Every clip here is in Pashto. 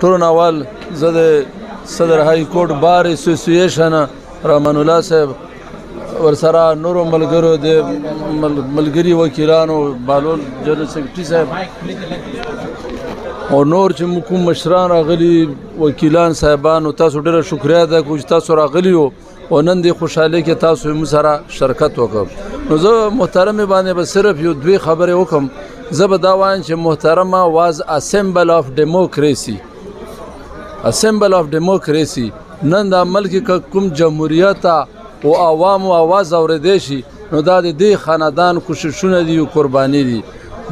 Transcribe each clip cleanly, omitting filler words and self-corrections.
ټولو نه اول زه د صدر های کورټ بار اسوسییشن رحمان الله صاحب ورسره نورو ملګرو د ملګري وکیلانو بهلول جنرال سیکرټري صاحب او نور چې کوم مشران راغلي وکیلان صاحبانو تاسو ډېره شکریا ادا کوم چې تاسو راغلي یو او نن د خوشحالۍ کې تاسو موږ سره شرکت وکړ. نو زه محترم باندې به صرف یو دوی خبرې وکم. زه به دا وایم چې محترمه واز ا سمبل اف ډیموکراسي نن د ملک کوم جمهوریت او عوامو आवाज اوریدل شي نو دا د دې خاندان کوششونه دي او قرباني دي.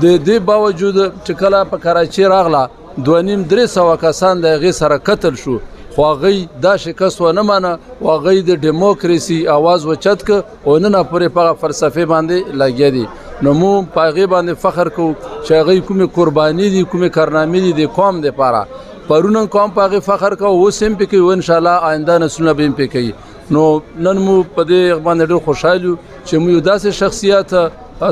د دې باوجود چې کله په کراچۍ راغله 2.5-300 کسان د هغې سره قتل شو خو هغوی دا شکست ونه منه او هغوی د ډیموکراسي اواز وچت که او نن پورې په هغه فلسفې باندې لګیا دي. نو موږ په هغې باندې فخر کوو چې هغوی کومې قرباني دي کومې کارنامې دي د قوم دپاره. پرون هم قوم په هغې فخر کوو اوس هم پې کوي او انشاءالله آینده نسلونه به هم پې کوي. نو نن مو په دې باندې ډېر خوشحال یو چې موږ یو داسې شخصیت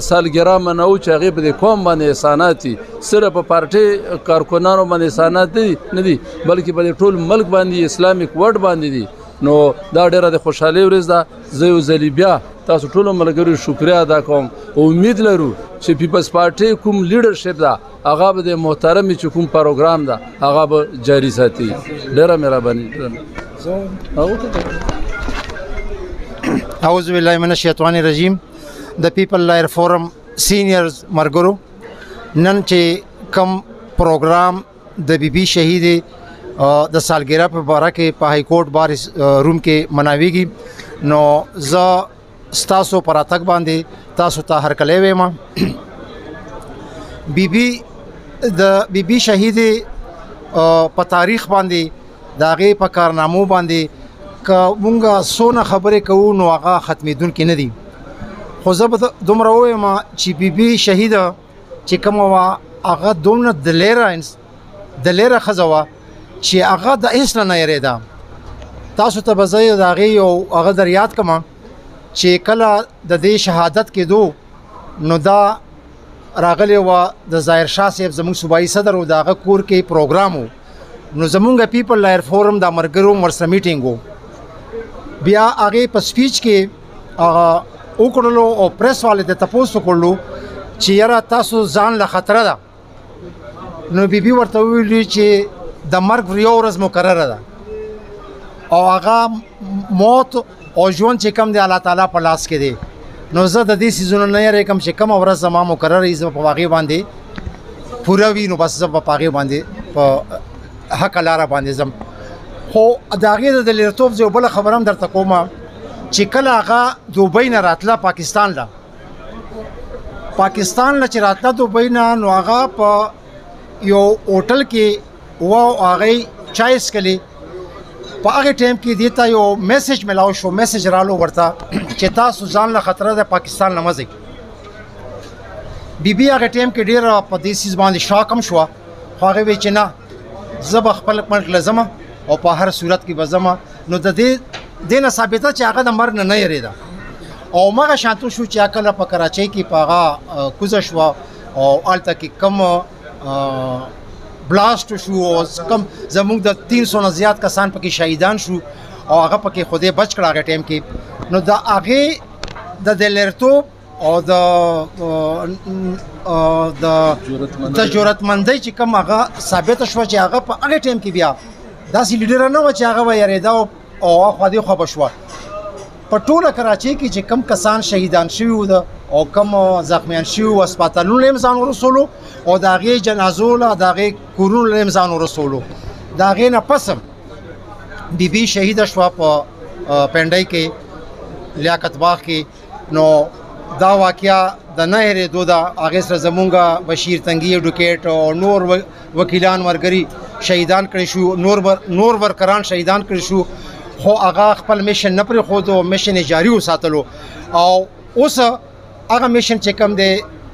سالګرا منو چې هغې په دې قوم باندې احسانات دي. صرف په پارټۍ کارکنانو باندې احسانات نه دي بلکې په دې ټول ملک باندې اسلامیک ورډ باندې دي. نو دا ډېره د خوشحالۍ ورځ ده. زه یو ځلې بیا تاسو ټولو ملګرو شکریا ادا کوم او امید لرو چې پیپلز پارټۍ کوم لیډرشپ ده هغه به د محترمې چې کوم پروګرام ده هغه به جاري ساتي. ډېره مهرباني. اعوذ بالله من الشیطان الرجیم. د پیپل لایر فورم سینیئرز مرګرو نن چې کم پروګرام د بی شهید د سالګرا په باره کې په های کورټ بار روم کې مناویږي نو زه ستاسو پر اتک باندې تاسو ته هرکلی وایم. د بی شهید په تاریخ باندې د هغې په کارنامو باندې که مونږ څونه خبرې کوو نو هغه ختمېدونکې نه دي. خو زه به دومره ووایم چې بی شهیده چې کومه وه هغه دومره دلیره ښځه وه چې هغه د هېڅ نه یېرېده. تاسو ته به زه د هغې یو هغه در یاد کړم چې کله د دې شهادت کېدو نو دا راغلی وه د ظاهر شاه صاحب زموږ صوبایي صدر و د هغه کور کې پروګرام و نو زمونږ پیپل لایر فورم د ملګرو ورسره میټینګ و. بیا هغې په سپیچ کې هغه وکړلو او پریس والے ته تپوس وکړلو چې یاره تاسو ځان له خطره ده. نو بی ورته وویلي چې د مرګ یو ورځ مقرره ده او هغه موت او ژوند چې کم دی الله تعالی په لاس کې دی. نو زه د دې څیزونو نه یېرېږم چې کومه ورځ زما مقرره وي زه په هغې باندې پوره وي نو بس زه به په هغې باندې په حقه لاره باندې ځم. خو د هغې د دلیرتوب زه یو بله خبره هم درته کومه چې کله هغه دوبۍ نه راتله پاکستان له چې راتله دوبۍ نه نو هغه په یو هوټل کې و او هغې چای څښلې. په هغې ټایم کې دې ته یو میسج میلاو شو میسج رالو ورته چې تاسو ځان له خطره د پاکستان نه مه ځئ. بی هغې ټایم کې ډېره په دې څیز باندې شاک هم شوه خو هغې ویل چې نه زه به خپل ملک له ځمه او په هر صورت کې به ځمه. نو د دې نه ثابته چې هغه د مرګ نه یېرېده او همغه شانتو شو چې کله په کراچۍ کې په هغه کوزه شوه او هلته کې کم بلاست شو او کم زموږ د 300 نه زیات کسان پکې شهیدان شو او هغه پکې خدای بچ کړه هغه ټایم کې. نو د هغې د دلیرتوب او د جرأتمندۍ چې کوم هغه ثابته شوه چې هغه په هغې ټایم کې بیا داسې لیډره نه وه چې هغه به یېرېده او خوا دې خوا به شوه. په ټوله کراچۍ کې چې کم کسان شهیدان شوي وو او کم زخمیان شوي وو هسپتالونو له هم ځان ورسولو او د هغې جنازو له د هغې کورونو له هم ځان ورسولو. د هغې نه پس هم بی شهیده شوه په پنډۍ کې لیاقت باغ کې. نو دا واقعه د نه هېرېدو ده. هغې سره زمونږ بشیر تنګي ایډوکیټ او نور وکیلان ورګري شهیدان کړي شو نور ورکران شهیدان کړي شو خو هغه خپل میشن نه پرېښود او میشن یې جاري وساتلو. او اوس هغه میشن چې کوم دی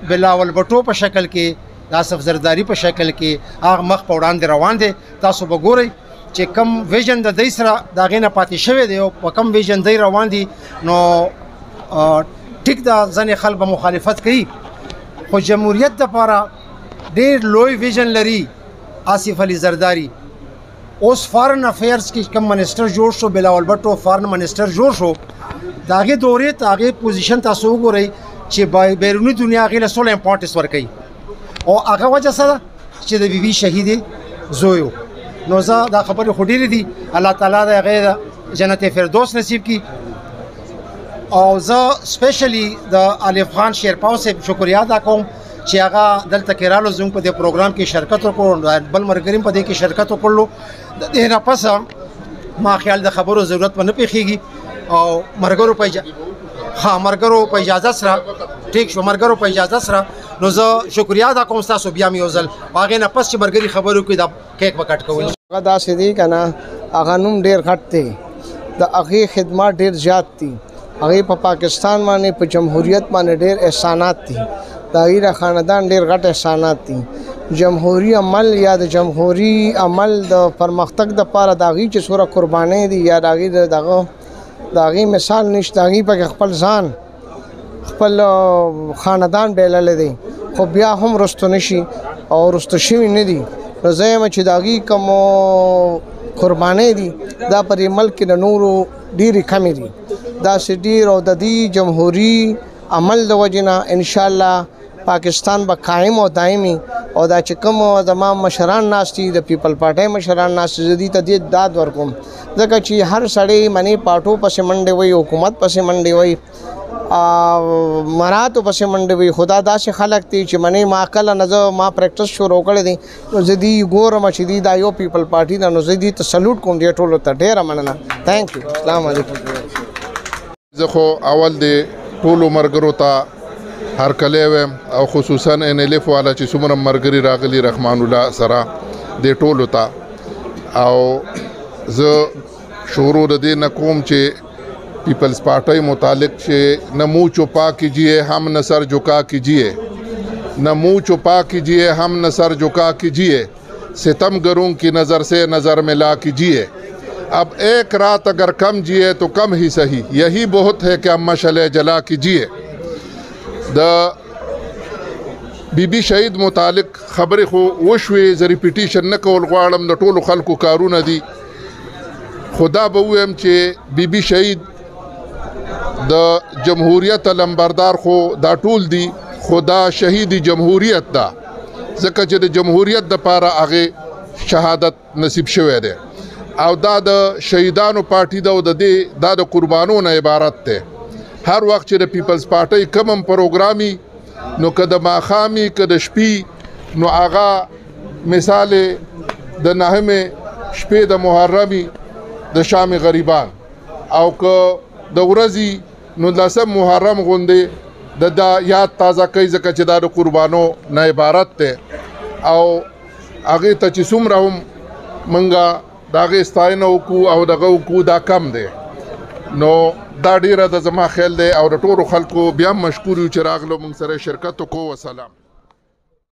بلاول بټو په شکل کې د آصف زرداري په شکل کې هغه مخ په وړاندې روان دی. تاسو به ګورئ چې کم ویژن د دوی سره د هغې نه پاتې شوی دی او په کم ویژن دی روان دي. نو ټیک ده ځینې خلک به مخالفت کوي خو جمهوریت دپاره ډېر لوی ویژن لري آصف علي زرداري اوس فارن افیرز کې کوم منسٹر جوړ شو بلاول بټو فارن منسٹر جوړ شو دا هغه دورې ته هغه پوزیشن تاسو وګورئ چې بیرونی دنیا هغه له سول امپورټنس ورکړي او هغه وجه سره چې د بیبي شهیدې زویو نو زه دا خبرې خو ډېرې دي الله تعالی د هغې جنت فردوس نصیب کړي او زه سپیشلی د الف خان شیرپاو صاحب شکریا ادا کوم چې هغه دلته کې رالو زموږ په دې پروګرام کې شرکت وکړو بل ملګري په دې کې شرکت وکړلو د دې نه پس ما خیال د خبرو ضرورت ونه پیښیږي او مرګرو په اجازه سره ټیک شو مرګرو په اجازه سره نو زه شکریا ادا کوم تاسو بیا مې وزل هغې نه پس چې مرګري خبرو کې دا کیک وکټ کوي هغه داسې دی که نه هغه نوم ډېر غټ دی د هغې خدمات ډېر زیات دي هغې په پاکستان باندې په جمهوریت باندې ډېر احسانات دي د هغې د خاندان ډېر غټ احسانات دي جمهوری عمل یا د جمهوری عمل د پرمختګ دپاره د هغې چې څومره قربانۍ دي یا د هغې د هغې مثال نشته هغې پکې خپل ځان خپل خاندان بایللی دی خو بیا هم رستو نشي او رستو شوي نه دي نو زه یم چې د هغې کومو قربانۍ دي دا پر دې ملک کې د نورو ډېرې کمې دي داسې ډېر او د دې جمهوري عمل د وجې نه انشاءالله پاکستان به قایم او دایمي او دا چې کوم زما مشران ناست دي د پیپل پارټۍ مشران ناست دي زه دې ته دې داد ورکوم ځکه چې هر سړی منې پاټو پسې منډې وي حکومت پسې منډې وي مراتو پسې منډې وي خدا داسې خلک دي چې منې ما کله نه زه ما پریکټس شروع کړی دی نو زه دې ګورم چې دې دا یو پیپل پارټي ده نو زه دې ته سلوټ کوم دې ټولو ته ډېره مننه تھینک یو السلام علیکم زه خو اول د ټولو ملګرو ته هرکلی ویم او خصوصا NLF والا چې څومره ملګري راغلي رحمان الله سره د ټولو ته او زه شروع د دې نه کوم چې پیپلز پارٹی متعلق چې نہ منہ چھپا کیجیے ہم نہ سر جھکا کیجیے نہ منہ چھپا کیجیے ہم نہ سر جھکا کیجیے ستم گروں کی نظر سے نظر ملا کیجیے اب ایک رات اگر کم جیے تو کم ہی صحیح یہی بہت ہے کہ اب مشعلیں جلا کیجیے دا بی بی شهید متعلق خبرې خو وشوې زه ریپیټیشن نه کول غواړم د ټولو خلکو کارونه دي خدا به ووایم چې بی بی شهید د جمهوریت لمبردار خو دا ټول دي خو دا شهیدی جمهوریت ده ځکه چې د جمهوریت دپاره هغې شهادت نصیب شوی دی او دا د شهیدانو پارټي ده او د دې دا د قربانو نه عبارت دی هر وخت چې د پیپلز پارټۍ کوم هم پروګرامي نو که د ماښامي که د شپې نو هغه مثال د نهمې شپې د محرمي د شام غریبان او که د ورځې نو لسم محرم غوندې د یاد تازه کوي ځکه چې دا د قربانو نه عبارت دی او هغې ته چې څومره هم موږ د هغې ستاینه وکړو او دغه وکړو دا کم دی نو دا ډیره د زما خیال دی او د ټولو خلکو بیا مشکور یو چې راغلو موږ سره شرکت وکړو وسلام